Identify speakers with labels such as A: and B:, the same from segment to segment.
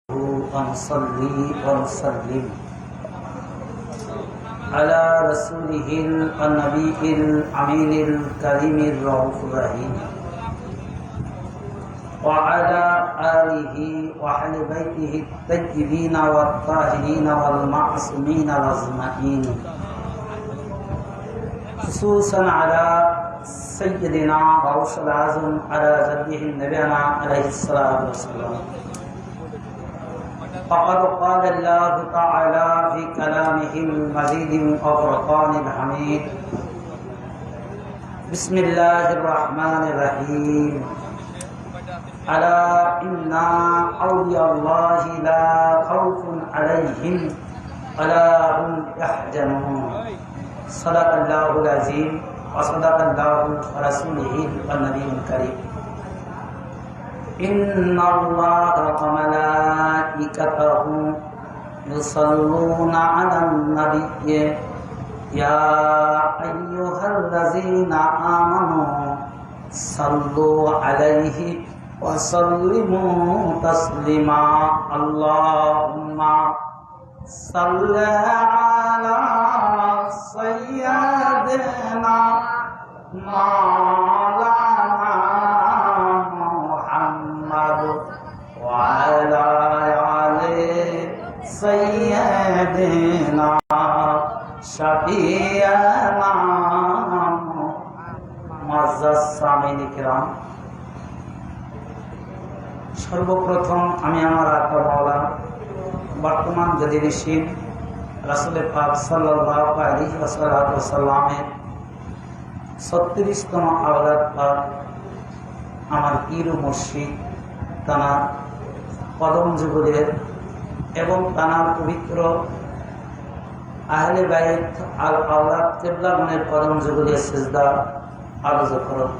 A: ونصلي ونسلم على رسوله النبي الأمين الكريم الرؤوف الرحيم وعلى آله وأهل بيته الطيبين والطاهرين والمعصومين الأجمعين خصوصا على سيدنا غوث الأعظم على جده نبينا عليه الصلاة والسلام. فقد قال الله تعالى في كلامه المجيد والفرقان الحميد: بسم الله الرحمن الرحيم. ألا إن أولياء الله لا خوف عليهم ولا هم يحزنون. صدق الله العظيم وصدق الله ورسوله النبي الكريم. إن الله وملائكته يصلون على النبي يا أيها الذين آمنوا صلوا عليه وسلموا تسليما. اللهم صل على سيدنا مولانا محمد وعلى آل سيدنا شفيعنا মুআজ্জাজ সামিঈন কিরাম, সর্বপ্রথম আমি আমার আকা মাওলা বর্তমান গদিনশীল রাসূল পাক সাল্লাল্লাহু আলাইহি ওয়াসাল্লামের 36তম আওলাদ পাক আমার পীর ও মুর্শিদ তানার কদম যুগলের এবং তানার পবিত্র আহলে বাইত আল আওলাদ কিবলাগণের কদম যুগলের সিজদা আরজ করত।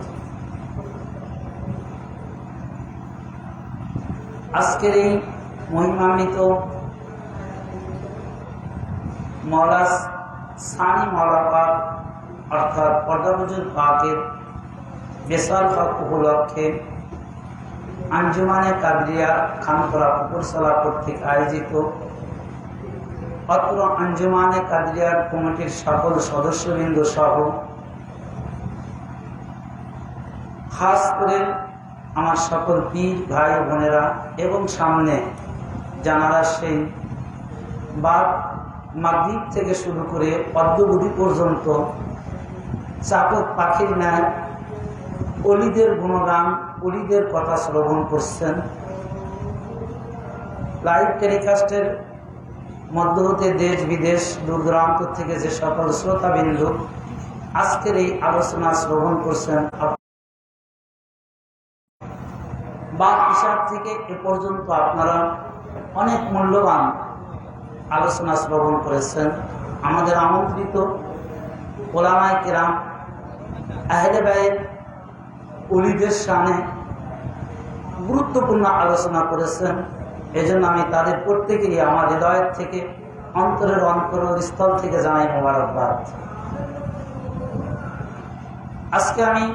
A: আজকের এই মহিমান্বিত মওলা সানি মওলা পাক অর্থাৎ পর্দাবুজুর পাকের বেসাল হক উপলক্ষে আঞ্জুমানে কাদরিয়া খানপুরা পুকুরসালা কর্তৃক আয়োজিত অত্র আঞ্জুমানে কাদরিয়ার কমিটির সকল সদস্যবৃন্দ সহ খাস করে আমার সকল পীর ভাই বোনেরা এবং সামনে জানারা সেই বাদ মাগরিব থেকে শুরু করে অদ্যবধি পর্যন্ত চাকর পাখির ন্যায় অলিদের গুণগান, অলিদের কথা শ্রবণ করছেন। লাইভ টেলিকাস্টের মধ্য হতে দেশ বিদেশ দূর দূরান্ত থেকে যে সকল শ্রোতাবিন্দু আজকের এই আলোচনা শ্রবণ করছেন, বা ইশার থেকে এ পর্যন্ত আপনারা অনেক মূল্যবান আলোচনা শ্রবণ করেছেন। আমাদের আমন্ত্রিত ওলামায়ে কেরাম আহলে বাইত ওলিদের শানে গুরুত্বপূর্ণ আলোচনা করেছেন। এজন্য আমি তাদের প্রত্যেকেই আমার হৃদয়ের থেকে অন্তরের অন্তরস্থল থেকে জানাই মোবারকবাদ। আজকে আমি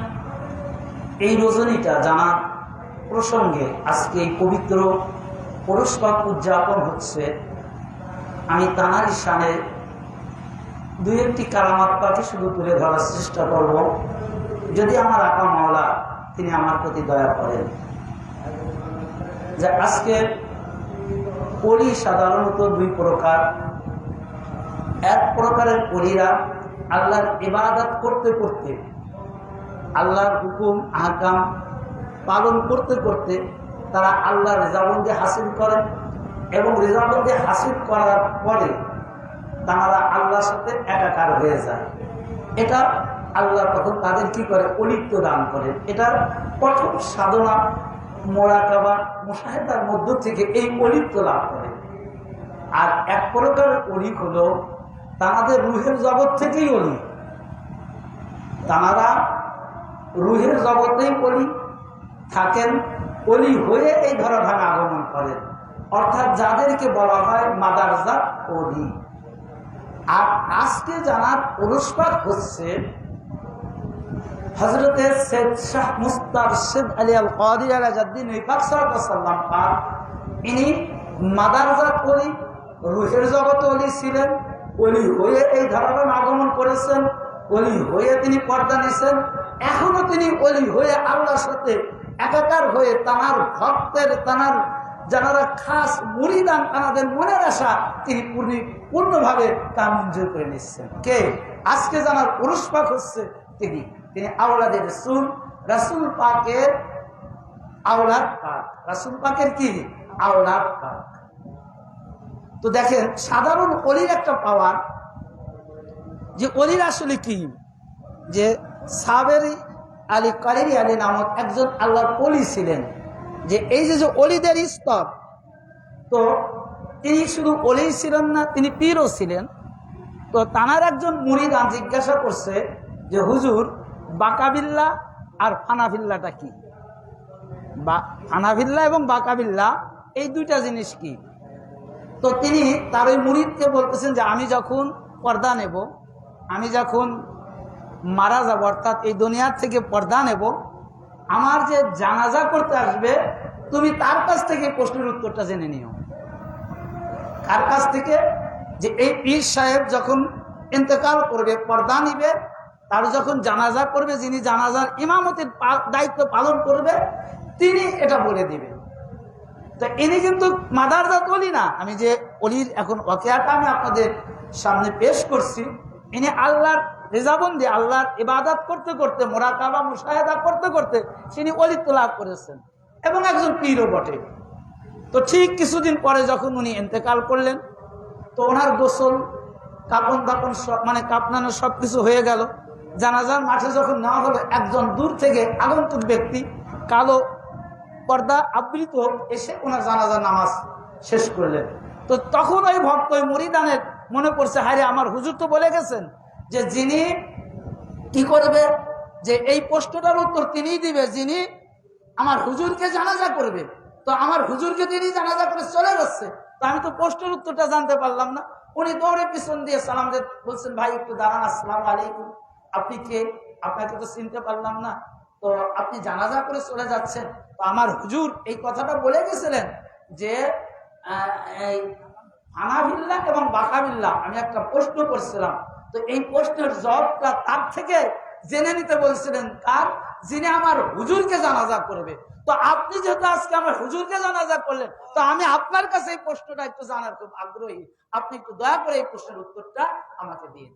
A: এই রজনীটা জানার প্রসঙ্গে, আজকে এই পবিত্র পুরস্কার উদযাপন হচ্ছে, আমি তানারই শানে দুই একটি কারামাত পাখি শুধু তুলে ধরার চেষ্টা করব, যদি আমার আকা মাওলা তিনি আমার প্রতি দয়া করেন। যে আজকে পরি সাধারণত দুই প্রকার। এক প্রকারের পরীরা আল্লাহর ইবাদত করতে করতে, আল্লাহর হুকুম আহকাম পালন করতে করতে তারা আল্লাহর রিজাবন্দি হাসিল করেন এবং রিজাবন্দি হাসিল করার পরে তারা আল্লাহর সাথে একাকার হয়ে যায়। এটা আল্লাহ তখন তাদের কি করে? অলিত্ব দান করেন। এটা প্রথম সাধনা মোরাকাবা মুশাহেদার মধ্য থেকে এই অলিত্ব লাভ করে। আর এক প্রকারের অলিক হলো তাদের রুহের জগৎ থেকেই অলি, তারা রুহের জগতেই অলি থাকেন, অলি হয়ে এই ধরাধামে আগমন করেন, অর্থাৎ যাদেরকে বলা হয় মাদারজাত অলি। আর আজকে জানার পুরস্কার হচ্ছে হযরত সৈয়দ শাহ মুস্তারশিদ আলী আল কাদি আলা জাদ্দিন পাক সাল্লাল্লাহু আলাইহি ওয়াসাল্লাম পাক, ইনি মাদারজাত ওলি, রুহের জগতে ওলি ছিলেন, ওলি হয়ে এই ধারণা আগমন করেছেন, ওলি হয়ে তিনি পর্দা নিছেন, এখনো তিনি ওলি হয়ে আল্লাহর সাথে একাকার হয়ে তানার ভক্তের, তানার যারা খাস মুরিদান, তাদের মনের আশা তিনি পূর্ণভাবে তা মঞ্জুর করে নিচ্ছেন। কে? আজকে জানার পুরুষ পাক হচ্ছে তিনি আওলাদের রাসূল, রাসূল পাকের আওলাদ পাক, রাসূল পাকের কি আওলাদ পাক। তো দেখেন সাধারণ অলির একটা পাওয়ার, যে অলির আসলে কি, যে সাবেরি আলী কারিরি আলী নামক একজন আল্লাহর অলি ছিলেন। যে এই যে অলিদের স্তর, তো তিনি শুধু অলি ছিলেন না, তিনি পীরও ছিলেন। তো তানার একজন মুরিদান জিজ্ঞাসা করছে যে হুজুর, বাকাবিল্লা আর ফানাফিল্লাটা কি? বা ফানাফিল্লা এবং বাকাবিল্লা এই দুইটা জিনিস কি? তো তিনি তার ওই মুরিদকে বলতেছেন যে আমি যখন পর্দা নেব, আমি যখন মারা যাব, অর্থাৎ এই দুনিয়ার থেকে পর্দা নেব, আমার যে জানাজা করতে আসবে, তুমি তার কাছ থেকে প্রশ্নের উত্তরটা জেনে নিও। কার কাছ থেকে? যে এই পীর সাহেব যখন ইন্তেকাল করবে, পর্দা নিবে, তার যখন জানাজা করবে, যিনি জানাজার ইমামতির দায়িত্ব পালন করবে, তিনি এটা বলে দিবেন। তো ইনি কিন্তু মাদারজাত ওলি না। আমি যে অলির এখন ওয়াকিয়াটা আমি আপনাদের সামনে পেশ করছি, ইনি আল্লাহর রেজাবন্দি, আল্লাহর ইবাদত করতে করতে, মুরাকাবা মুশাহাদা করতে করতে তিনি অলিত্ব লাভ করেছেন এবং একজন পীরও বটে। তো ঠিক কিছুদিন পরে যখন উনি ইন্তেকাল করলেন, তো ওনার গোসল, কাপন দাপন সব, মানে কাপনানো সব কিছু হয়ে গেল। জানাজার মাঠে যখন নেওয়া হলো, একজন দূর থেকে আগন্তুক ব্যক্তি, কালো পর্দা আবৃত, এসে ওনার জানাজার নামাজ শেষ করলেন। তো তখন ওই ভক্ত, ওই মুরিদানের মনে পড়ছে, হায় রে, আমার হুজুর তো বলে গেছেন যে যিনি কি করবে, যে এই প্রশ্নটার উত্তর তিনিই দিবে যিনি আমার হুজুরকে জানাজা করবে। তো আমার হুজুরকে তিনি জানাজা করে চলে যাচ্ছে, তো আমি তো প্রশ্নের উত্তরটা জানতে পারলাম না। উনি দৌড়ে পিছন দিয়ে সালাম দিয়ে বলছেন, ভাই একটু দাঁড়ান, আসসালামু আলাইকুম, আপনি কে? আপনাকে তো চিনতে পারলাম না, তো আপনি জানাজা করে চলে যাচ্ছেন। তো আমার হুজুর এই কথাটা বলে গেছিলেন যে এই ফানাবিল্লাহ এবং বাকাবিল্লাহ, আমি একটা প্রশ্ন করছিলাম, তো এই প্রশ্নের জবাবটা তার থেকে জেনে নিতে বলছিলেন। কার? যিনি আমার হুজুরকে জানাজা করবে। তো আপনি যেহেতু আজকে আমার হুজুরকে জানাজা করলেন, তো আমি আপনার কাছে এই প্রশ্নটা একটু জানার খুব আগ্রহী, আপনি একটু দয়া করে এই প্রশ্নের উত্তরটা আমাকে দিন।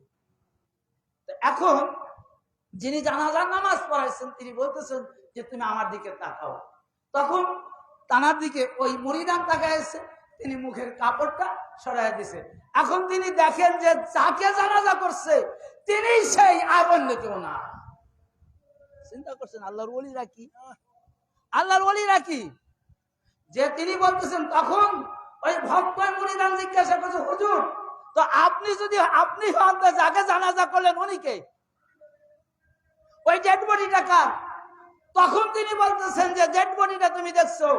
A: তো এখন যিনি জানাজার নামাজ পড়াইছেন, তিনি বলতেছেন যে তুমি আমার দিকে তাকাও। তখন তানার দিকে ওই মুরিদান তাকাইছে, তিনি মুখের কাপড়টা সরাই দিছে। এখন তিনি দেখেন যে যাকে জানাজা করছে তিনি সেই, আর অন্য কেউ না। চিন্তা করছেন আল্লাহর ওলিরা কি, আল্লাহর ওলিরা কি, যে তিনি বলতেছেন। তখন ওই ভক্ত মুরিদান জিজ্ঞাসা করছে, হুজুর, তো আপনি যদি আপনি হন, যাকে জানাজা করলেন উনি কে? ওই ডেড বডিটা কার? তখন তিনি বলতেছেন যে ডেড বডিটা তুমি দেখছো,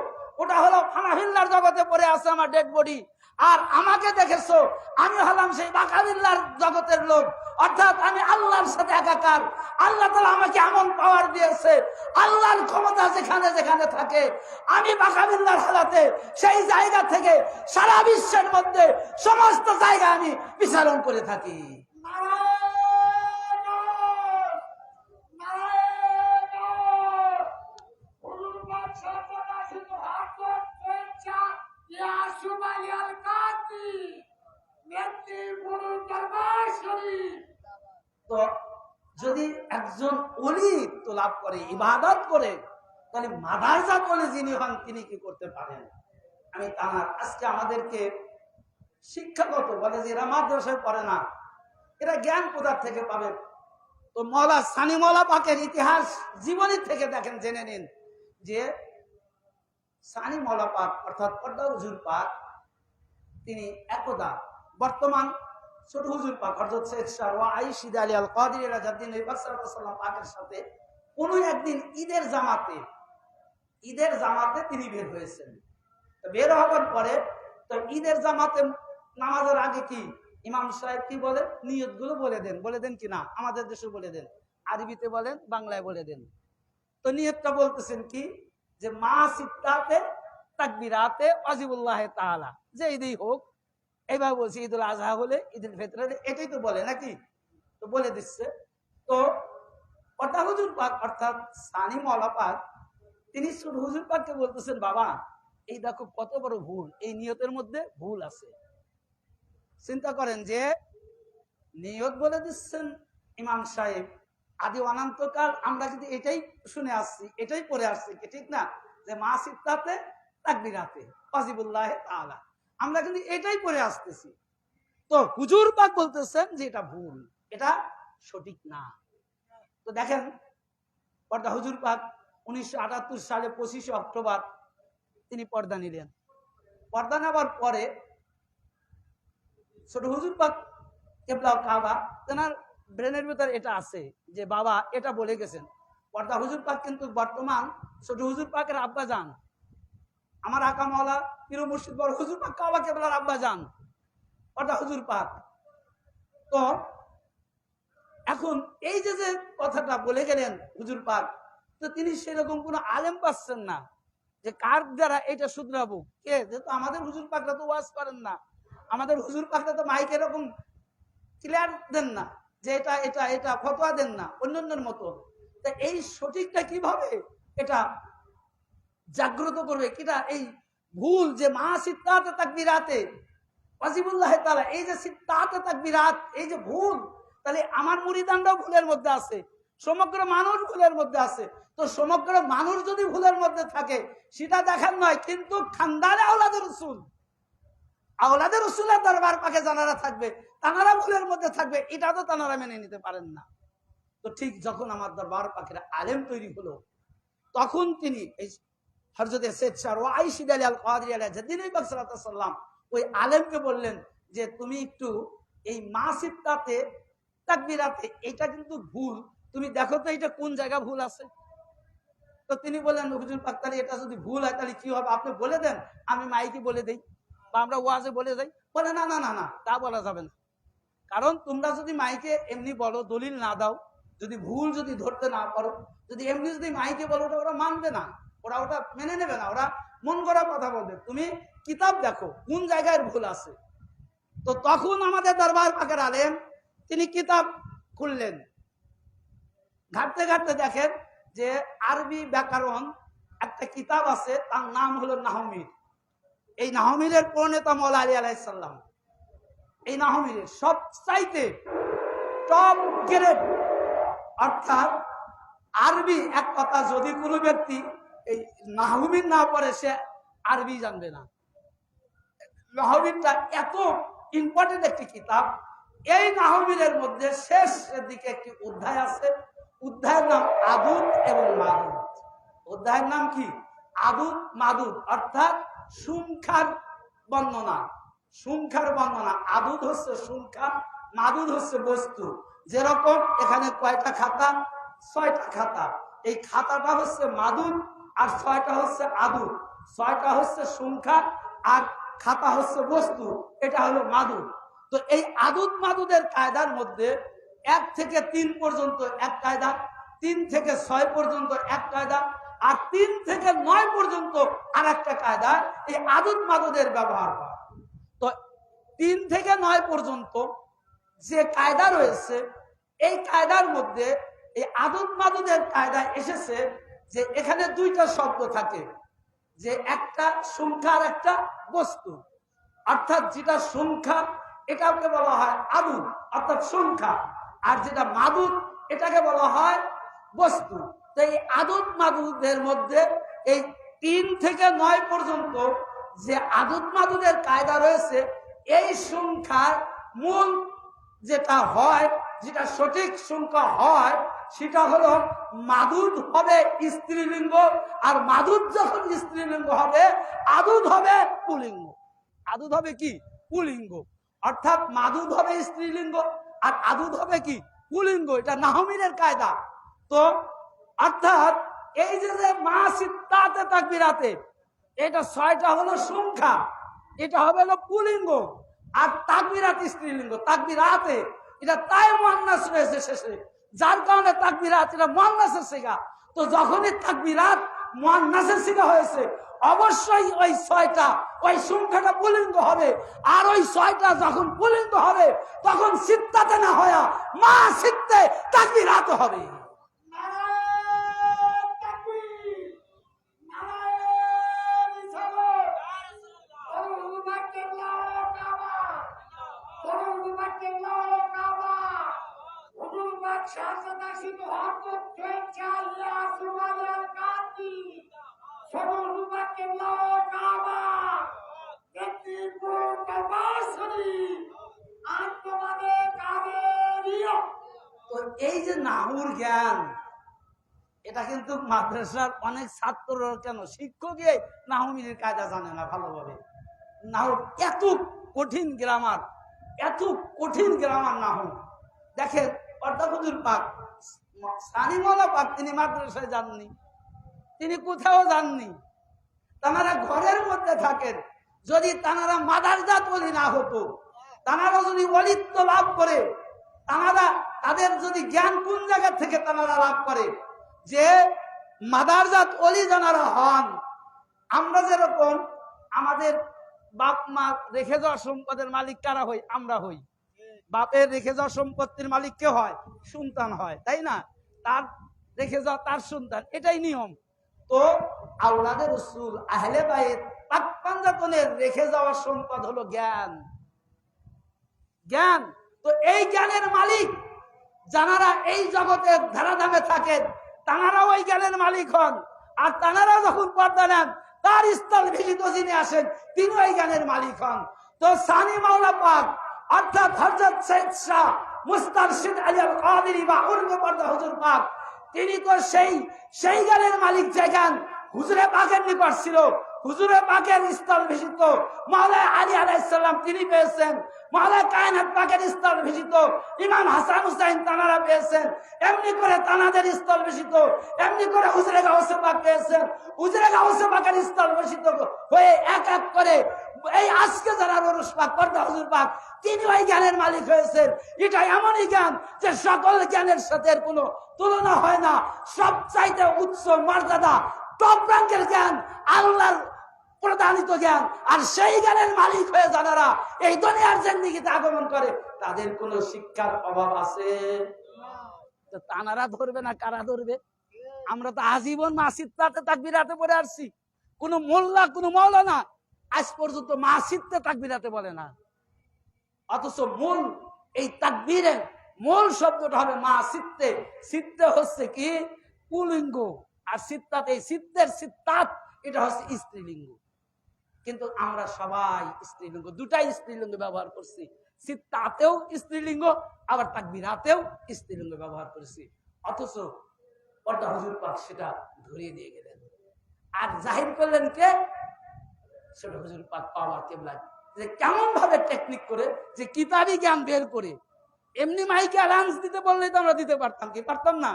A: ওটা হলো ফানাফিল্লার জগতে পড়ে আছে আমার ডেড বডি, আর আমাকে দেখেছো, আমি হলাম সেই বাকাবিল্লার জগতের লোক, অর্থাৎ আমি আল্লাহর সাথে একাকার। আল্লাহ তাআলা আমাকে এমন পাওয়ার দিয়েছে, আল্লাহর ক্ষমতা যেখানে যেখানে থাকে, আমি বাকাবিল্লার হালাতে সেই জায়গা থেকে সারা বিশ্বের মধ্যে সমস্ত জায়গা আমি বিচরণ করে থাকি। তো যদি একজন ওলি তো লাভ করে, ইবাদত করে, তাহলে মাদারজাত ওলি যিনি হন তিনি কি করতে পারেন? আমি তার আজকে আমাদেরকে শিক্ষাগত বলে যে এরা মাদ্রাসায় পড়ে না, এরা জ্ঞান কোথা থেকে পাবে? তো মৌলা সানি মৌলা পাকের ইতিহাস জীবনী থেকে দেখেন, জেনে নিন যে সানি মৌলা পাক অর্থাৎ পর্দা হুজুর পাক, তিনি একদা বর্তমান ছোট হুজুর পাক হযরত সৈয়দ শাহ আইশিদ আলী আল কাদেরী রাদিয়াল্লাহু নবী পাক সাল্লাল্লাহু আলাইহি ওয়াসাল্লাম পাকের সাথে কোন একদিন ঈদের জামাতে তিনি বের হয়েছেন। তো বের হওয়ার পরে তো ঈদের জামাতে নামাজের আগে কি ইমাম সাহেব কি বলেন, নিয়তগুলো বলে দেন কি না, আমাদের দেশে বলে দেন, আরবিতে বলেন, বাংলায় বলে দেন। তো নিয়তটা বলতেছেন কি, যে মা সিত্তাতে
B: তাকবীরাতে ওয়াজিবুল্লাহ তাআলা, যে ঈদই হোক, এইভাবে বলছি ঈদুল আজহা হলে, ঈদুল ফিতর হলে, এটাই তো বলে নাকি, তো বলে দিচ্ছে। তো কর্তা হুজুর পাক অর্থাৎ সানি মওলা পাক তিনি ছোট হুজুর পাককে বলতেছেন, বাবা এই দেখো কত বড় ভুল, এই নিয়তের মধ্যে ভুল আছে। চিন্তা করেন যে নিয়ত বলে দিচ্ছেন ইমাম সাহেব, আদি অনন্তকাল আমরা যদি এটাই শুনে আসছি, এটাই পড়ে আসছি, ঠিক না, যে মা সিত্তাতে তাকবীরাতে ওয়াজিবুল্লাহ তাআলা, আমরা কিন্তু এটাই পড়ে আসতেছি। তো হুজুর পাক বলতেছেন যে এটা ভুল, এটা সঠিক না। তো দেখেন পর্দা হুজুর পাক 1978 সালে 25 অক্টোবর তিনি পর্দা নিলেন। পর্দা নেওয়ার পরে ছোট হুজুর পাক কেবলা কাবা, তেনার ব্রেনের ভিতরে এটা আছে যে বাবা এটা বলে গেছেন। পর্দা হুজুর পাক কিন্তু বর্তমান ছোট হুজুর পাকের আব্বা যান, আমার আকা মাওলা পীর মুর্শিদ বড় হুজুর পাক কাবা কেবলার আব্বা যান পর্দা হুজুর পাক। তো এখন এই যে যে কথাটা বলে গেলেন হুজুর পাক, তো তিনি সেরকম কোনো আলেম পাচ্ছেন না যে কার দ্বারা এটা শুধরাবো, কে, যেহেতু আমাদের হুজুর পাকরা তো ওয়াজ করেন না, আমাদের হুজুর পাকরা তো মাইক এরকম ক্লিয়ার দেন না যে এটা এটা এটা ফতোয়া দেন না অন্যান্যের মতো। তা এই সঠিকটা কিভাবে এটা জাগ্রত করবে, কিটা এই ভুল যে মা সিত্তাতে তাকবীরাতে ওয়াজিবুল্লাহ তাআলা, এই যে সিত্তাতে তাকবীরাত, এই যে ভুল, তাহলে আমার মুরিদানরাও ভুলের মধ্যে আছে, সমগ্র মানুষ ভুলের মধ্যে আছে। তো সমগ্র মানুষ যদি ভুলের মধ্যে থাকে সেটা দেখার নয়, কিন্তু খানদানে আওলাদের রাসূল, আওলাদের রাসূলের দরবার পাকে যারা থাকবে তারা ভুলের মধ্যে থাকবে, এটা তো তারা মেনে নিতে পারেন না। তো ঠিক যখন আমার দরবার পাকের আলেম তৈরি হলো, তখন তিনি এই হযরত সৈয়দ শাহ ওয়াইসিদ আলী আল কাদরি আলাইহিস সালাম ওই আলেমকে বললেন যে তুমি একটু এই মা সিত্তাতে তাকবীরাতে এটা কিন্তু ভুল, তুমি দেখো তো এটা কোন জায়গা ভুল আছে। তো তিনি বললেন হুজুর পাক তাহলে এটা যদি ভুল হয় তাহলে কি হবে, আপনি বলে দেন, আমি মাইকে বলে দেই বা আমরা ওয়াজে বলে যাই। বলে না না না না, তা বলা যাবে না, কারণ তোমরা যদি মাইকে এমনি বলো, দলিল না দাও, যদি ভুল যদি ধরতে না পারো, যদি এমনি যদি মাইকে বলো, ওরা মানবে না, ওরা ওটা মেনে নেবে না, ওরা মন করা কথা বলবে। তুমি কিতাব দেখো কোন জায়গায় ভুল আছে। তো তখন আমাদের দরবার পাকের আলেম তিনি কিতাব খুললেন, ঘাটতে ঘাটতে দেখেন যে আরবি ব্যাকরণ একটা কিতাব আছে, তার নাম হলো নাহমির। এই নাহমিরের প্রণেতা মওলা আলী আলাইহিস সালাম, এই নাহমিরের সবচাইতে টপ গ্রেড, অর্থাৎ আরবি এক কথা যদি কোনো ব্যক্তি এই নাহমির না পড়ে সে আরবি জানবে না। নাহমিরটা এত ইম্পর্টেন্ট একটি কিতাব। এই নাহমিরের মধ্যে শেষ দিকে একটি অধ্যায় আছে, অধ্যায়ের নাম আদুদ এবং মাদুদ। অধ্যায়ের নাম কি? আদুদ মাদুদ, অর্থাৎ সংখ্যার বর্ণনা। সংখ্যার বর্ণনা, আদুদ হচ্ছে সংখ্যা, মাদুদ হচ্ছে বস্তু। যেরকম এখানে কয়টা খাতা? 6টা খাতা। এই খাতাটা হচ্ছে মাদুদ আর 6টা হচ্ছে আদুদ। 6টা হচ্ছে সংখ্যা আর খাতা হচ্ছে বস্তু, এটা হলো মাদুদ। তো এই আদুদ মাদুদের কায়দার মধ্যে 1 থেকে 3 পর্যন্ত এক কায়দা, 3 থেকে 6 পর্যন্ত এক কায়দা, আর 3 থেকে 9 পর্যন্ত আর একটা কায়দা এই আদুদ মাদুদের ব্যবহার করা। তো 3 থেকে 9 পর্যন্ত যে কায়দা রয়েছে, এই কায়দার মধ্যে এই আদুদ মাদুদের কায়দা এসেছে যে এখানে 2টা শব্দ থাকে, যে একটা সংখ্যা আর একটা বস্তু। অর্থাৎ যেটা সংখ্যা এটাকে বলা হয় আদুদ, অর্থাৎ সংখ্যা, আর যেটা মাদুদ এটাকে বলা হয় বস্তু। তো এই আদুদ মাদুদের মধ্যে এই 3 থেকে 9 পর্যন্ত যে আদুদ মাদুদের কায়দা রয়েছে, এই সংখ্যার মূল যেটা হয়, যেটা সঠিক সংখ্যা হয়, সেটা হলো মাদুদ হবে স্ত্রীলিঙ্গ, আর মাদুদ যখন স্ত্রীলিঙ্গ হবে আদুদ হবে পুলিঙ্গ। আদুদ হবে কি? পুলিঙ্গ। অর্থাৎ মাদুদ হবে স্ত্রীলিঙ্গ আর আদুদ হবে কি? পুলিঙ্গ। এটা নাহমিরের কায়দা। তো অর্থাৎ এই যে মা সিত্তাতে তাকবীরাতে, এটা 6টা হলো সংখ্যা, এটা হবে হলো পুলিঙ্গ, আর তাকবীরাত স্ত্রীলিঙ্গ। তাকবীরাতে এটা তাই মুয়ান্নাস রয়েছে শেষে, যার কারণে তাকবীরাত এটা মুয়ান্নাসের সিগা। তো যখনই তাকবীরাত মুয়ান্নাসের সিগা হয়েছে, অবশ্যই ওই 6টা ওই সংখ্যাটা পুলিঙ্গ হবে। আর ওই 6টা যখন পুলিঙ্গ হবে তখন সিত্তাতে না হয়া মা সিত্তে তাকবীরাত হবে। তো এই যে নাহুর জ্ঞান, এটা কিন্তু মাদ্রাসার অনেক ছাত্র কেন শিক্ষকই নাহুমিনের কায়দা জানে না ভালোভাবে। নাহু এত কঠিন গ্রামার, এত কঠিন গ্রামার নাহু। দেখেন অর্থাৎ পাক সানিমওয়ালা পাক তিনি মাদ্রাসায় যাননি, তিনি কোথাও যাননি, তারা ঘরের মধ্যে থাকেন। যদি তারা মাদারজাত ওলি না হতো, তারা যদি ওলিত্ব লাভ করে, তাদের যদি জ্ঞান কোন জায়গা থেকে তারা লাভ করে যে মাদারজাত ওলি যারা হন, আমরা যেরকম আমাদের বাপ মা রেখে যাওয়া সম্পদের মালিক কারা হই? আমরা হই। বাপের রেখে যাওয়া সম্পত্তির মালিক কে হয়? সন্তান হয়, তাই না? তার রেখে যাওয়া তার সন্তান, এটাই নিয়ম। তো আওলাদে রাসূল আহলে বাইত পাক পাঞ্জাতনের রেখে যাওয়া সম্পদ হলো জ্ঞান। জ্ঞান। তো এই জ্ঞানের মালিক যারা এই জগতের ধারাধামে থাকেন, তানারা ওই জ্ঞানের মালিক হন। আর তানারা যখন পর্দা নেন, তার স্থল ভিজিত যিনি আসেন তিনি ওই জ্ঞানের মালিক হন। তো সানি মাওলা পাক অর্থাৎ হযরত সৈয়দ শাহ মুস্তারশিদ আলী আল কাদেরী বা উর্দু পর্দা হুজুর পাক, তিনি তো সেই জ্ঞানের মালিক যে জ্ঞান হুজুরে পাকের নিকট ছিল। হুজুরে পাকের স্থল ভিজিত মাওলানা আলী আলাইহিস সালাম তিনি পেয়েছেন, মাওলানা কায়নাত পাকের স্থল ভিজিত ইমাম হাসান হুসাইন তানারা পেয়েছেন। এমনি করে তানাদের স্থল ভিজিত, এমনি করে হুজুরে গাউসে পাক পেয়েছেন। হুজুরে গাউসে পাকের স্থল ভিজিত হয়ে এক এক করে এই আজকে যারা রুশ পাক পর্দা হুজুর পাক তিনি ওই জ্ঞানের মালিক হয়েছেন। এটা এমনই জ্ঞান যে সকল জ্ঞানের সাথে কোনো তুলনা হয় না, সবচাইতে উচ্চ মর্যাদা টপ র্যাঙ্কের জ্ঞান, আল্লাহর প্রদানিত জ্ঞান। আর সেই জ্ঞানের মালিক হয়ে যারা এই দুনিয়ার জিন্দেগিতে আগমন করে, তাদের কোনো শিক্ষার অভাব আছে? তো তানারা ধরবে না, কারা ধরবে? আমরা তো আজীবন মাসিদতে তাকবীরাতে পড়ে আসছি। কোন মোল্লা কোন মাওলানা আজ পর্যন্ত মাসিদতে তাকবীরাতে বলে না। অথচ মূল এই তাকবীরের মূল শব্দটা হবে মাসিদতে। সিদ্ধে হচ্ছে কি পুলিঙ্গ, আর সিত্তাতে সিদ্ধের সিত্তাত এটা হচ্ছে স্ত্রীলিঙ্গ। কিন্তু আমরা সবাই স্ত্রীলিঙ্গ, দুটাই স্ত্রীলিঙ্গ ব্যবহার করছি। সিত্তাতেও স্ত্রীলিঙ্গ, আবার তাকবীরাতেও স্ত্রীলিঙ্গ ব্যবহার করছি। অথচ পর্দা হুজুর পাক সেটা ধরিয়ে দিয়ে গেলেন। আর জাহির করলেন কে? সেটা হুজুর পাক পাওয়ার কেবলা। যে কেমন ভাবে টেকনিক করে যে কিতাবি জ্ঞান বের করে, এমনি মাইকে অ্যালাউন্স দিতে বললে তো আমরা দিতে পারতাম কি? পারতাম না।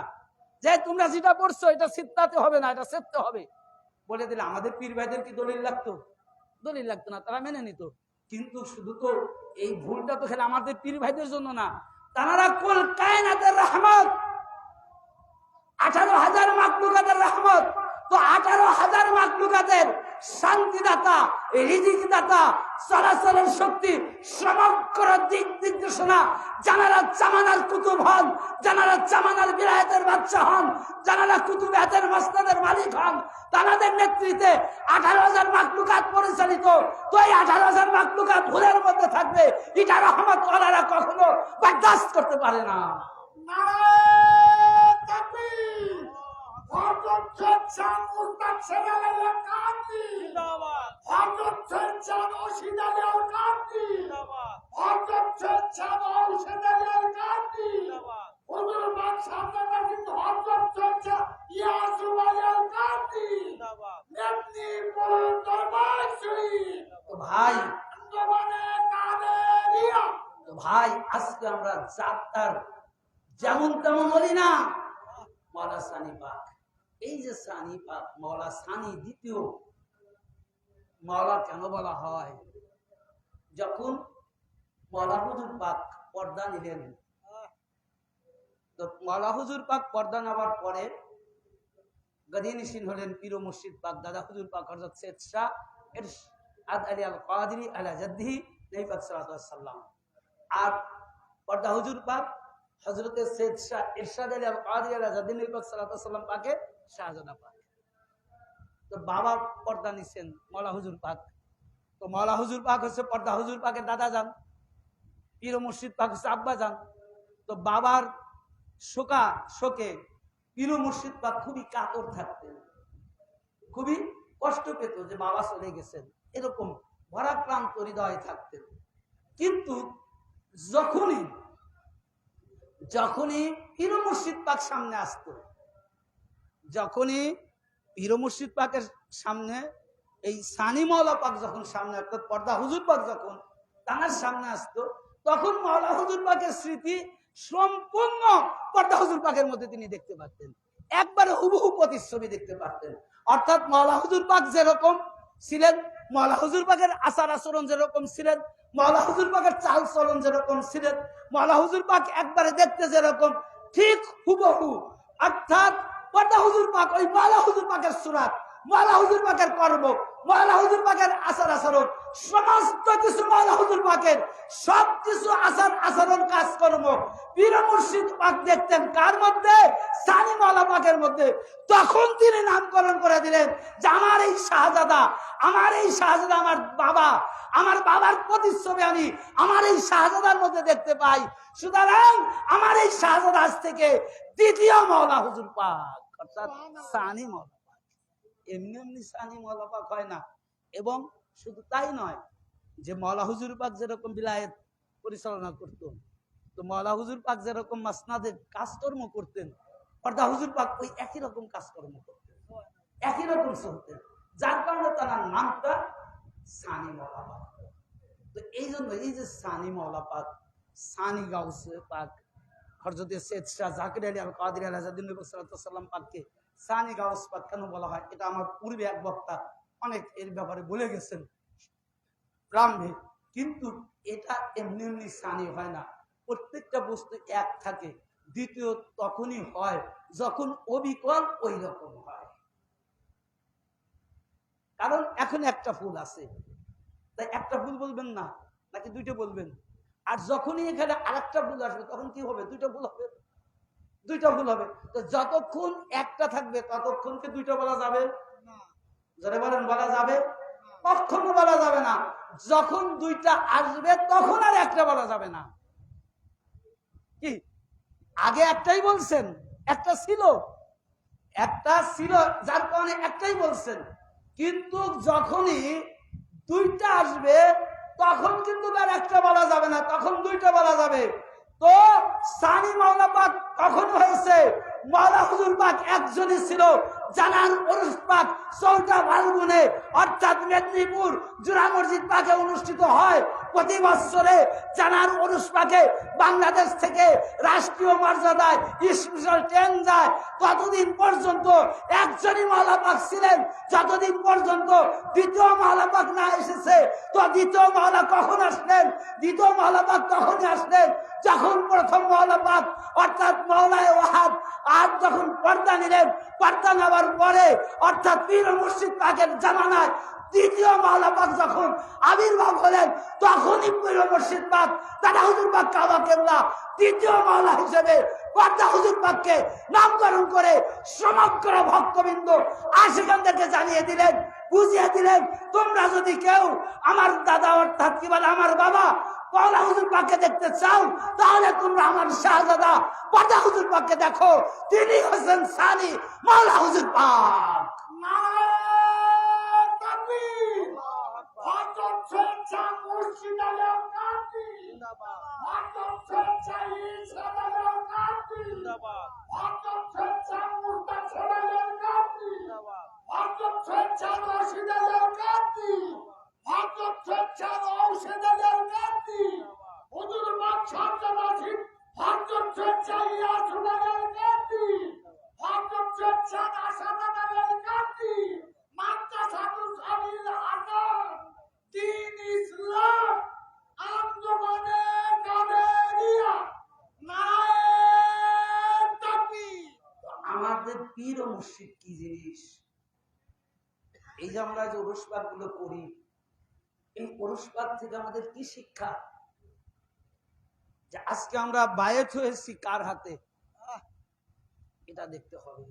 B: যে তোমরা যেটা পড়ছো এটা সিত্তাতে হবে না, এটা সেত্তে হবে বলে দিলে আমাদের পীর ভাইদের কি দলিল লাগতো? দলিল লাগতো না, তারা মেনে নিত। কিন্তু শুধু তো এই ভুলটা তো খেলে আমাদের পীর ভাইদের জন্য না, তারা কুল কায়নাতের রহমত, 18,000 মাখলুকাতের রহমত। তো 18,000 মাখলুকাতের শান্তিদাতা, রিজিকদাতা, চলাচলের শক্তি, সমগ্র দিক নির্দেশনা যারা জামানার কুতুব হন, যারা জামানার বিলায়েতের বাদশা হন, যারা কুতুবাতের মাসনাদের মালিক হন, তাদের নেতৃত্বে 18,000 মাখলুকাত পরিচালিত। তো এই 18,000 মাখলুকাত ভুলের মধ্যে থাকবে, এটা রহমত ওয়ালারা কখনো বরদাস্ত করতে পারে না। ভাই আজকে আমরা যাত্রার যেমন তেমন বলি না, মাওলা সানি পাক, এই যে সানি পাক মাওলা সানি দ্বিতীয় মাওলা কেন বলা হয়? যখন মাওলা হুজুর পাক পর্দা নিলেন, তো মাওলা হুজুর পাক পর্দা নেওয়ার পরে গদিনিসীন হলেন পীর ও মুর্শিদ পাক দাদা হুজুর পাক হযরত সৈয়দ শাহ ইরশাদ আলী আল কাদরি আলা জাদ্দিহি নবী পাক সাল্লাল্লাহু আলাইহি ওয়াসাল্লাম। আর পর্দা হুজুর পাক হযরত সৈয়দ শাহ ইরশাদ আলী আল কাদরি আলা জাদ্দিহি নবী পাক সাল্লাল্লাহু আলাইহি ওয়াসাল্লাম পাকে শাহজাদা পাক। তো বাবা পর্দা নিছেন মওলা হুজুর পাক। তো মওলা হুজুর পাক হচ্ছে পর্দা হুজুর পাকের দাদা যান, পীর ও মুর্শিদ পাক হচ্ছে আব্বা যান। তো বাবার শোকে পীর ও মুর্শিদ পাক খুবই কাতর থাকতেন, খুবই কষ্ট পেত যে বাবা চলে গেছেন, এরকম ভরাক্রান্ত হৃদয়ে থাকতেন। কিন্তু যখনই পীর ও মুর্শিদ পাক সামনে আসতো, যখনই পীর ও মুর্শিদ পাকের সামনে এই সানি মাওলা পাক যখন সামনে আসতো, পর্দা হুজুর পাক যখন তার সামনে আসতো, তখন মাওলা হুজুর পাকের স্মৃতি সম্পূর্ণ পর্দা হুজুর পাকের মধ্যে তিনি দেখতে পারতেন, একবারে হুবহু প্রতিচ্ছবি দেখতে পারতেন। অর্থাৎ মাওলা হুজুর পাক যেরকম ছিলেন, মাওলা হুজুর পাকের আচার আচরণ যেরকম ছিলেন, মাওলা হুজুর পাকের চাল চলন যেরকম ছিলেন, মাওলা হুজুর পাক একবারে দেখতে যেরকম, ঠিক হুবহু। অর্থাৎ পর্দা হুজুর পাক ওই মাওলা হুজুর পাকের সুরাত, মাওলা হুজুর পাকের কর্ম, মাওলা হুজুর পাকের আচার আচরণ, সমস্ত কিছু মাওলা হুজুর পাকের সবকিছু আচার আচরণ কাজকর্ম পীর ও মুর্শিদ পাক দেখতেন কার মধ্যে? সানি মাওলা পাকের মধ্যে। তখন তিনি নামকরণ করে দিলেন যে আমার এই শাহজাদা আমার বাবা, আমার বাবার প্রতিচ্ছবি আমি আমার এই শাহজাদার মধ্যে দেখতে পাই। সুতরাং আমার এই শাহজাদা আজ থেকে দ্বিতীয় মাওলা হুজুর পাক, অর্থাৎ সানি মাওলা। এমনি এমনি সানি মাওলা পাক হয় না। এবং শুধু তাই নয়, যে মাওলা হুজুর পাক যেরকম বিলায়েত পরিচালনা করত, তো মাওলা হুজুর পাক যেরকম মাসনাদের কাজকর্ম করতেন, পর্দা হুজুর পাক ওই একই রকম কাজকর্ম করতেন, একই রকম চলতেন, যার কারণে তার নামটা সানি মাওলা পাক। তো এই জন্য এই যে সানি মাওলা পাক, সানি গাউসে পাক হযরত সৈয়দ শাহ জাকির আলী আল কাদরি আলা জাদ্দিন নবী সাল্লাল্লাহু আলাইহি ওয়াসাল্লাম পাককে সানি গাউস পাক কেন বলা হয়, এটা আমার পূর্বে এক বক্তা অনেক এর ব্যাপারে বলে গেছেন প্রারম্ভে। কিন্তু এটা এমনি এমনি সানি হয় না। প্রত্যেকটা বস্তু এক থাকে, দ্বিতীয় তখনই হয় যখন অবিকল ওই রকম হয়। কারণ এখন একটা ফুল আছে, তাই একটা ফুল বলবেন না, নাকি দুইটা বলবেন? আর যখনই এখানে আরেকটা ফুল আসবে তখন কি হবে? দুইটা ফুল হবে, দুইটা ফুল হবে। তো যতক্ষণ একটা থাকবে ততক্ষণকে দুইটা বলা যাবে? যারা বলেন বলা যাবে? কখনো বলা যাবে না। যখন দুইটা আসবে তখন আর একটা বলা যাবে না। কি আগে একটাই বলছেন, একটা ছিল যার কারণে একটাই বলছেন, কিন্তু যখনই দুইটা আসবে তখন কিন্তু আর একটা বলা যাবে না, তখন দুইটা বলা যাবে। তো সানি মাওলা পাক কখন হয়েছে? মাওলা হুজুর পাক একজনই ছিল, জানার উরুস পাক 14 ফাল্গুনে অর্থাৎ মেদিনীপুর জুরা মসজিদ পাকে অনুষ্ঠিত হয় প্রতি বছরে। জানার উরুস পাকে বাংলাদেশ থেকে রাষ্ট্রীয় মর্যাদায় স্পেশাল ট্রেন যায়। ততদিন পর্যন্ত একজনই মাওলা পাক ছিলেন, যতদিন পর্যন্ত দ্বিতীয় মাওলা পাক না এসেছে। তো দ্বিতীয় মাওলা কখন আসলেন? দ্বিতীয় মাওলা পাক তখনই আসলেন যখন প্রথম মাওলা পাক অর্থাৎ মাওলায়ে ওয়াহাব আর যখন পর্দা নিলেন। পর্দা নেওয়ার পরে অর্থাৎ পীর ও মুর্শিদ পাকের জামানায় দ্বিতীয় মাওলা পাক যখন আবির্ভাব হলেন, তখনই পীর ও মুর্শিদ পাক দাদা হুজুর পাক কাবা কেবলা দ্বিতীয় মাওলা হিসেবে পর্দা হুজুর পাককে নামকরণ করে সমগ্র ভক্তবৃন্দ আশিকানদেরকে জানিয়ে দিলেন, বুঝিয়ে দিলেন, তোমরা যদি কেউ আমার দাদা অর্থাৎ কি বলে আমার বাবা মাওলা হুজুর পাককে দেখতে চাও, তাহলে তোমরা আমার শাহজাদা পর্দা হুজুর পাককে দেখো। তিনি হচ্ছেন সানি মাওলা হুজুর পাক। আমাদের পীর ও
A: মসজিদ কি জিনিস। এই যে আমরা যে ওরস পাক গুলো করি, এই ওরস পাক থেকে আমাদের কি শিক্ষা? যে আজকে আমরা বায়েত হয়েছি কার হাতে, এটা দেখতে হবে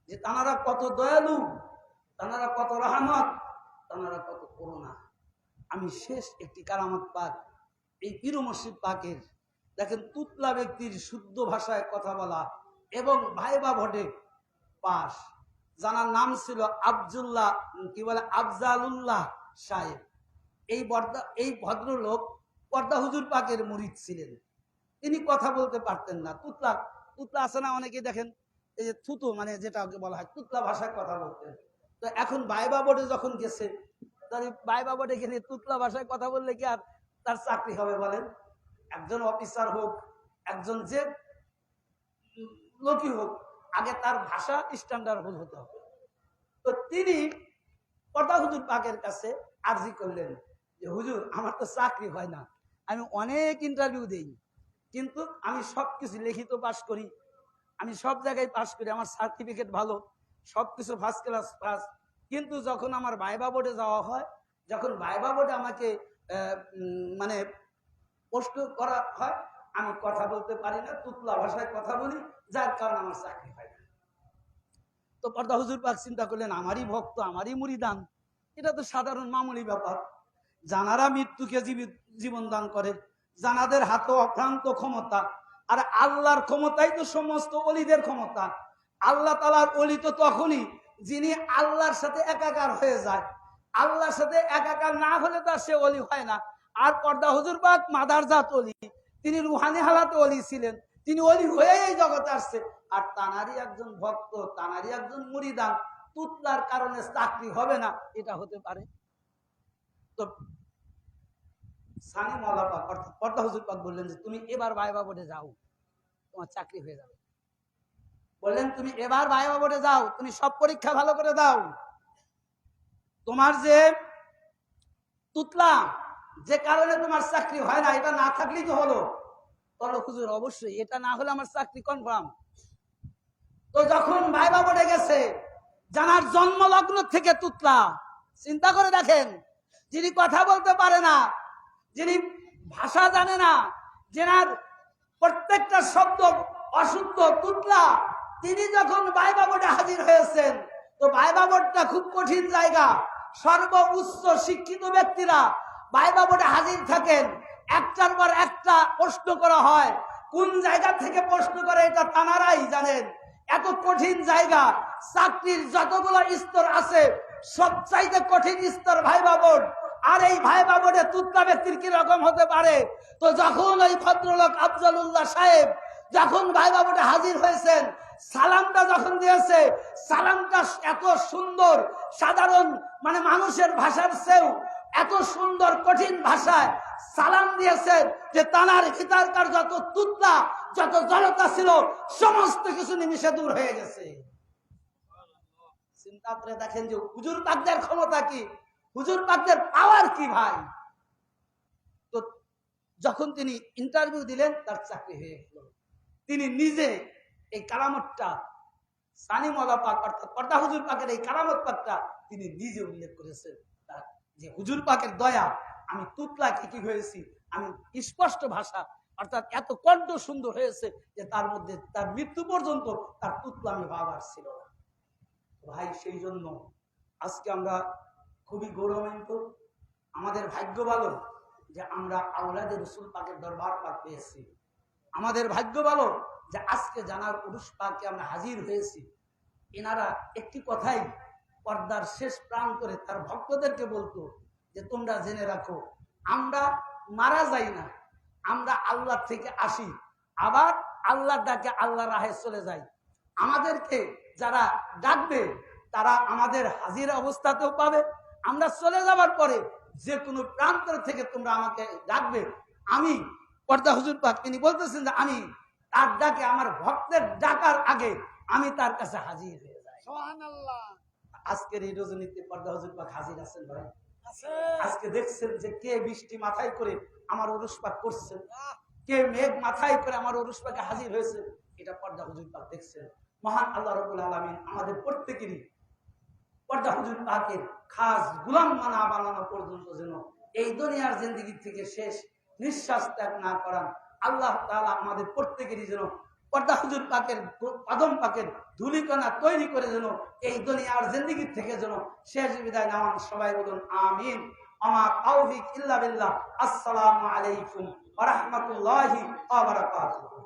A: যে তানারা কত দয়ালু, তানারা কত রহমত, তানারা কত করুণা। আমি শেষ একটি কারামত পাক এই পীর মসজিদ পাকের, দেখেন তুতলা ব্যক্তির শুদ্ধ ভাষায় কথা বলা এবং ভাইবা ভোটে পাস, জানার নাম ছিল আব্দুল্লাহ কি বলে আফজালুল্লাহ সাহেব। এই ভদ্রলোক পর্দা হুজুর পাকের মুরিদ ছিলেন। তিনি কথা বলতে পারতেন না। তুতলা তুতলা আছে না অনেকে দেখেন, এই যে থুতু মানে যেটা বলা হয়, তুতলা ভাষায় কথা বলতেন। তো এখন ভাইবা বোর্ডে যখন গেছে, তার ভাইবা বোর্ডে গেলে তুতলা ভাষায় কথা বললে কি আর তার চাকরি হবে বলেন? একজন অফিসার হোক, একজন যে লোকই হোক, আগে তার ভাষা স্ট্যান্ডার্ড হতে হবে। তো তিনি পর্দা হুজুর পাকের কাছে আর্জি করলেন যে হুজুর আমার তো চাকরি হয় না, আমি অনেক ইন্টারভিউ দেই, কিন্তু আমি সবকিছু লিখিত পাস করি, আমি সব জায়গায় পাস করি, আমার সার্টিফিকেট ভালো, সবকিছু ফার্স্ট ক্লাস পাস, কিন্তু যখন আমার ভাইবা বোর্ডে যাওয়া হয়, যখন ভাইবা বোর্ডে আমাকে মানে প্রশ্ন করা হয়, আমি কথা বলতে পারি না, তুতলা ভাষায় কথা বলি, যার কারণে আমার চাকরি হয় না। তো পর্দা হুজুর পাক চিন্তা করলেন আমারই ভক্ত, আমারই মুরিদান, এটা তো সাধারণ মামুলি ব্যাপার। জানারা মৃত্যুকে জীবন দান করে, জানাদের হাতে অক্লান্ত ক্ষমতা, আর আল্লাহর ক্ষমতাই তো সমস্ত অলিদের ক্ষমতা। আল্লাহ তাআলার অলি তো তখনই যিনি আল্লাহর সাথে একাকার হয়ে যায়, আল্লাহর সাথে একাকার না হলে তার সে অলি হয় না। আর পর্দা হুজুর পাক মাদারজাত অলি, তিনি রুহানি হালাতে অলি ছিলেন, তিনি অলি হয়ে এই জগতে আসছে। আর তানারই একজন ভক্ত, তানারই একজন মুরিদান, তুতলার কারণে চাকরি হবে না, এটা হতে পারে? তো সানি মাওলা পাক অর্থাৎ পর্দা হুজুর পাক বললেন যে তুমি এবার ভাইবা বোর্ডে যাও, তোমার চাকরি হয়ে যাবে। বললেন তুমি এবার ভাইবা বোর্ডে যাও, তুমি সব পরীক্ষা ভালো করে দাও, তোমার যে তুতলা, যে কারণে তোমার চাকরি হয় না, এটা না থাকলেই তো হলো। বলো হুজুর অবশ্যই, এটা না হলে আমার চাকরি কনফার্ম। তো যখন ভাইবা বোর্ডে গেছে, জানার জন্ম লগ্ন থেকে তুতলা, চিন্তা করে দেখেন, যিনি কথা বলতে পারে না, যিনি ভাষা জানে না, যেনার প্রত্যেকটা শব্দ অশুদ্ধ, তুতলা, তিনি যখন ভাইবা বোর্ডে হাজির হয়েছেন, তো ভাইবা বোর্ডটা খুব কঠিন জায়গা, সর্বোচ্চ শিক্ষিত ব্যক্তিরা ভাইবা বোর্ডে হাজির থাকেন, একটার পর একটা প্রশ্ন করা হয়, কোন জায়গা থেকে প্রশ্ন করে এটা তানারাই জানেন। এত কঠিন জায়গা, চাকরির যতগুলো স্তর আছে সবচাইতে কঠিন স্তর ভাইবা বোর্ড। আর এই ভাইবা বোর্ডে তুতলা ব্যক্তির কি রকম হতে পারে? তো যখন ওই ভদ্রলোক আফজালুল্লাহ সাহেব যখন ভাইবা বোর্ডে হাজির হয়েছেন, সালামটা যখন দিয়েছে, সালামটা এত সুন্দর, সাধারণ মানে মানুষের ভাষার চেয়েও এত সুন্দর কঠিন ভাষায় সালাম দিয়েছেন যে তানার ভিতরকার যত তুতলা, যত জড়তা ছিল, সমস্ত কিছু নিমিষে দূর হয়ে গেছে। চিন্তা করে দেখেন যে হুজুর পাকদের ক্ষমতা কি, হুজুর পাকদের পাওয়ার কি ভাই। তো যখন তিনি ইন্টারভিউ দিলেন, তার চাকরি হয়ে গেল। তিনি নিজে এই কারামতটা, সানি মাওলা পাক অর্থাৎ পর্দা হুজুর পাকের এই কারামত পাকটা তিনি নিজে উল্লেখ করেছেন, যে হুজুর পাকের দয়া, আমি তুতলাকে কি হয়েছি, আমি স্পষ্ট ভাষা অর্থাৎ এত কণ্ঠ সুন্দর হয়েছে যে তার মধ্যে তার মৃত্যু পর্যন্ত তার তুতলামি ভাব আসছিল না। ভাই সেই জন্য আজকে আমরা খুবই গৌরবান্বিত, আমাদের ভাগ্য ভালো যে আমরা আওলাদে রসুল পাকের দরবার পাক পেয়েছি, আমাদের ভাগ্য ভালো যে আজকে জানার উরুস পাকে আমরা হাজির হয়েছি। এনারা একটি কথাই পর্দার শেষ প্রান্তরে তার ভক্তদেরকে বলতো যে তোমরা জেনে রাখো, আমরা মারা যাই না, আমরা আল্লাহ থেকে আসি, আবার আল্লাহ ডাকে আল্লাহ রাহে চলে যাই। আমাদেরকে যারা ডাকবে তারা আমাদের হাজির অবস্থাতেও পাবে, আমরা চলে যাবার পরে যে কোনো প্রান্ত থেকে তোমরা আমাকে ডাকবে, আমি পর্দা হুজুর পাক তিনি বলতেছেন যে আমি তার ডাকে, আমার ভক্তের ডাকার আগে আমি তার কাছে হাজির হয়ে যাই। সুবহানাল্লাহ। আজকের এই রজনীতে পর্দা হুজুর পাক হাজির আছেন ভাই। আজকে দেখছেন যে কে বৃষ্টি মাথায় করে আমার উরুস পাক করছেন, কে মেঘ মাথায় করে আমার উরুস পাকে হাজির হয়েছে, এটা পর্দা হুজুর পাক দেখছেন।
B: মহান আল্লাহ রাব্বুল আলামিন আমাদের প্রত্যেকেরই পর্দা হুজুর পাকের খাস গোলাম বানানো পর্যন্ত যেন এই দুনিয়ার জিন্দেগি থেকে শেষ নিঃশ্বাস ত্যাগ না করান। আল্লাহ তাআলা আমাদের প্রত্যেকেরই যেন পর্দা হুজুর পাকের কদম পাকের ধুলিকণা তৈরি করে যেন এই দুনিয়ার জিন্দেগি থেকে যেন শেষ বিদায় নেওয়ান। সবাই বলুন আমিন। আমা তাওফিক ইল্লা বিল্লাহ। আসসালামু আলাইকুম ওয়া রাহমাতুল্লাহি ওয়া বারাকাতুহু।